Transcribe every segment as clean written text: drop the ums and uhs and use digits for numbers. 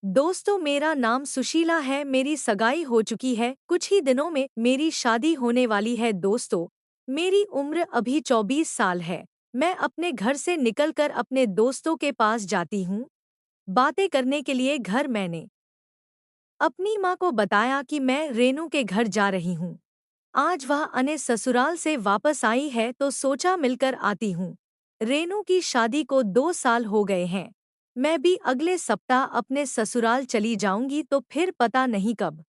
दोस्तों, मेरा नाम सुशीला है। मेरी सगाई हो चुकी है। कुछ ही दिनों में मेरी शादी होने वाली है। दोस्तों, मेरी उम्र अभी 24 साल है। मैं अपने घर से निकलकर अपने दोस्तों के पास जाती हूँ बातें करने के लिए। घर मैंने अपनी माँ को बताया कि मैं रेनू के घर जा रही हूँ। आज वह अने ससुराल से वापस आई है तो सोचा मिलकर आती हूँ। रेनू की शादी को 2 साल हो गए हैं। मैं भी अगले सप्ताह अपने ससुराल चली जाऊंगी तो फिर पता नहीं कब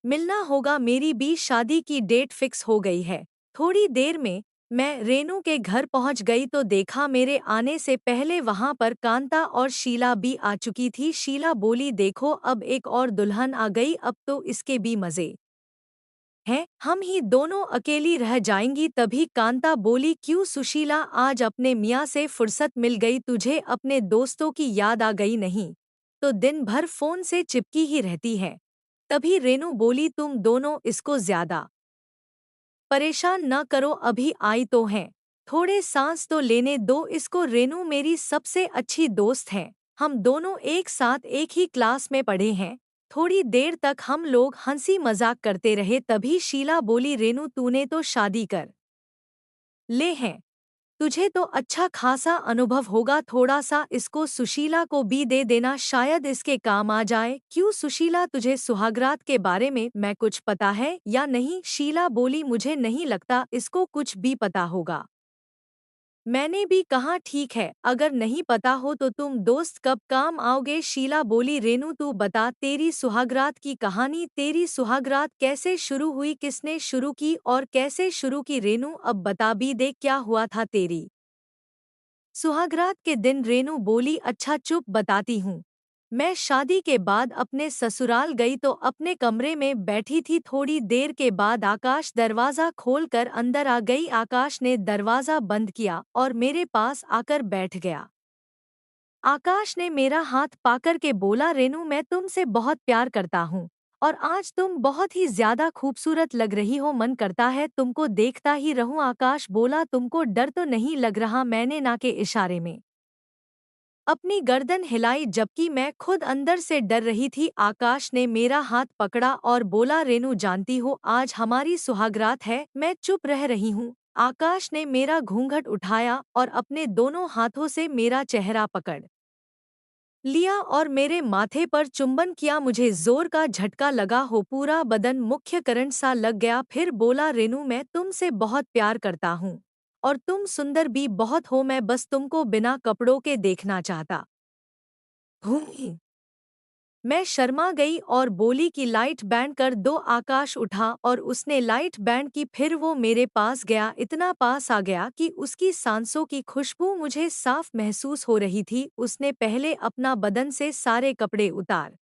मिलना होगा। मेरी भी शादी की डेट फिक्स हो गई है। थोड़ी देर में मैं रेनू के घर पहुंच गई तो देखा मेरे आने से पहले वहां पर कांता और शीला भी आ चुकी थी। शीला बोली, देखो अब एक और दुल्हन आ गई, अब तो इसके भी मजे हैं, हम ही दोनों अकेली रह जाएंगी। तभी कांता बोली, क्यों सुशीला, आज अपने मियाँ से फुर्सत मिल गई? तुझे अपने दोस्तों की याद आ गई नहीं तो दिन भर फोन से चिपकी ही रहती है। तभी रेनू बोली, तुम दोनों इसको ज्यादा परेशान न करो, अभी आई तो हैं, थोड़े सांस तो लेने दो इसको। रेनू मेरी सबसे अच्छी दोस्त है। हम दोनों एक साथ एक ही क्लास में पढ़े हैं। थोड़ी देर तक हम लोग हंसी मजाक करते रहे। तभी शीला बोली, रेनू तूने तो शादी कर ले हैं, तुझे तो अच्छा खासा अनुभव होगा, थोड़ा सा इसको सुशीला को भी दे देना, शायद इसके काम आ जाए। क्यों सुशीला, तुझे सुहागरात के बारे में मैं कुछ पता है या नहीं? शीला बोली, मुझे नहीं लगता इसको कुछ भी पता होगा। मैंने भी कहा, ठीक है, अगर नहीं पता हो तो तुम दोस्त कब काम आओगे? शीला बोली, रेनू तू बता तेरी सुहागरात की कहानी। तेरी सुहागरात कैसे शुरू हुई, किसने शुरू की और कैसे शुरू की? रेनू अब बता भी दे, क्या हुआ था तेरी सुहागरात के दिन? रेनू बोली, अच्छा चुप, बताती हूँ। मैं शादी के बाद अपने ससुराल गई तो अपने कमरे में बैठी थी। थोड़ी देर के बाद आकाश दरवाज़ा खोलकर अंदर आ गई। आकाश ने दरवाज़ा बंद किया और मेरे पास आकर बैठ गया। आकाश ने मेरा हाथ पाकर के बोला, रेनू मैं तुमसे बहुत प्यार करता हूँ और आज तुम बहुत ही ज्यादा खूबसूरत लग रही हो, मन करता है तुमको देखता ही रहूं। आकाश बोला, तुमको डर तो नहीं लग रहा? मैंने ना के इशारे में अपनी गर्दन हिलाई जबकि मैं खुद अंदर से डर रही थी। आकाश ने मेरा हाथ पकड़ा और बोला, रेनू जानती हो आज हमारी सुहागरात है। मैं चुप रह रही हूँ। आकाश ने मेरा घूंघट उठाया और अपने दोनों हाथों से मेरा चेहरा पकड़ लिया और मेरे माथे पर चुंबन किया। मुझे जोर का झटका लगा हो, पूरा बदन मुख्य करंट सा लग गया। फिर बोला, रेनू मैं तुमसे बहुत प्यार करता हूँ और तुम सुंदर भी बहुत हो। मैं बस तुमको बिना कपड़ों के देखना चाहता हूँ। मैं शर्मा गई और बोली कि लाइट बैंड कर दो। आकाश उठा और उसने लाइट बैंड की। फिर वो मेरे पास गया, इतना पास आ गया कि उसकी सांसों की खुशबू मुझे साफ महसूस हो रही थी। उसने पहले अपना बदन से सारे कपड़े उतार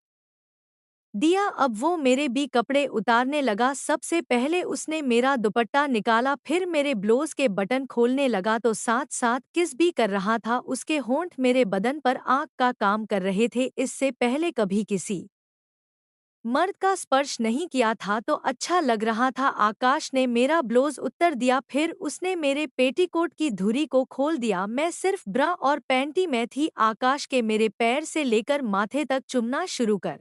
दिया, अब वो मेरे भी कपड़े उतारने लगा। सबसे पहले उसने मेरा दुपट्टा निकाला, फिर मेरे ब्लाउज के बटन खोलने लगा तो साथ साथ किस भी कर रहा था। उसके होंठ मेरे बदन पर आग का काम कर रहे थे। इससे पहले कभी किसी मर्द का स्पर्श नहीं किया था तो अच्छा लग रहा था। आकाश ने मेरा ब्लाउज उतार दिया, फिर उसने मेरे पेटीकोट की धुरी को खोल दिया। मैं सिर्फ ब्रा और पैंटी में थी। आकाश के मेरे पैर से लेकर माथे तक चुमना शुरू कर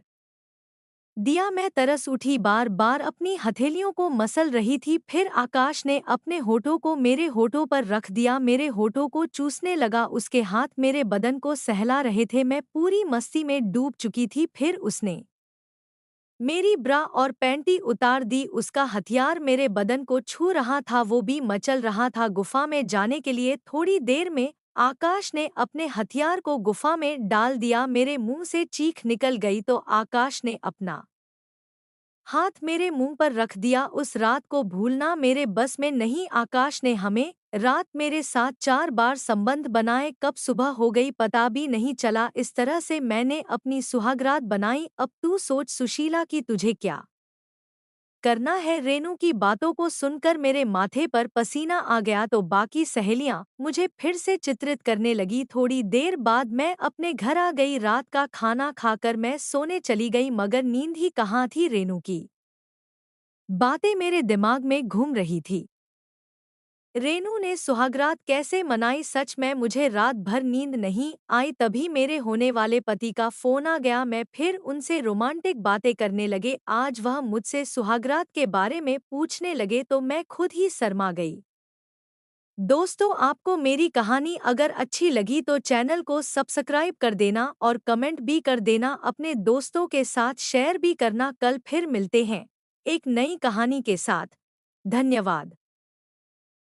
दिया। मैं तरस उठी, बार बार अपनी हथेलियों को मसल रही थी। फिर आकाश ने अपने होठों को मेरे होठों पर रख दिया, मेरे होठों को चूसने लगा। उसके हाथ मेरे बदन को सहला रहे थे। मैं पूरी मस्ती में डूब चुकी थी। फिर उसने मेरी ब्रा और पैंटी उतार दी। उसका हथियार मेरे बदन को छू रहा था, वो भी मचल रहा था गुफा में जाने के लिए। थोड़ी देर में आकाश ने अपने हथियार को गुफा में डाल दिया। मेरे मुंह से चीख निकल गई तो आकाश ने अपना हाथ मेरे मुंह पर रख दिया। उस रात को भूलना मेरे बस में नहीं। आकाश ने हमें रात मेरे साथ 4 बार संबंध बनाए, कब सुबह हो गई पता भी नहीं चला। इस तरह से मैंने अपनी सुहागरात बनाई। अब तू सोच सुशीला कि तुझे क्या करना है। रेनू की बातों को सुनकर मेरे माथे पर पसीना आ गया तो बाकी सहेलियां मुझे फिर से चित्रित करने लगी। थोड़ी देर बाद मैं अपने घर आ गई। रात का खाना खाकर मैं सोने चली गई मगर नींद ही कहाँ थी। रेनू की बातें मेरे दिमाग में घूम रही थी। रेनू ने सुहागरात कैसे मनाई, सच में मुझे रात भर नींद नहीं आई। तभी मेरे होने वाले पति का फोन आ गया। मैं फिर उनसे रोमांटिक बातें करने लगे। आज वह मुझसे सुहागरात के बारे में पूछने लगे तो मैं खुद ही शर्मा गई। दोस्तों, आपको मेरी कहानी अगर अच्छी लगी तो चैनल को सब्सक्राइब कर देना और कमेंट भी कर देना, अपने दोस्तों के साथ शेयर भी करना। कल फिर मिलते हैं एक नई कहानी के साथ। धन्यवाद।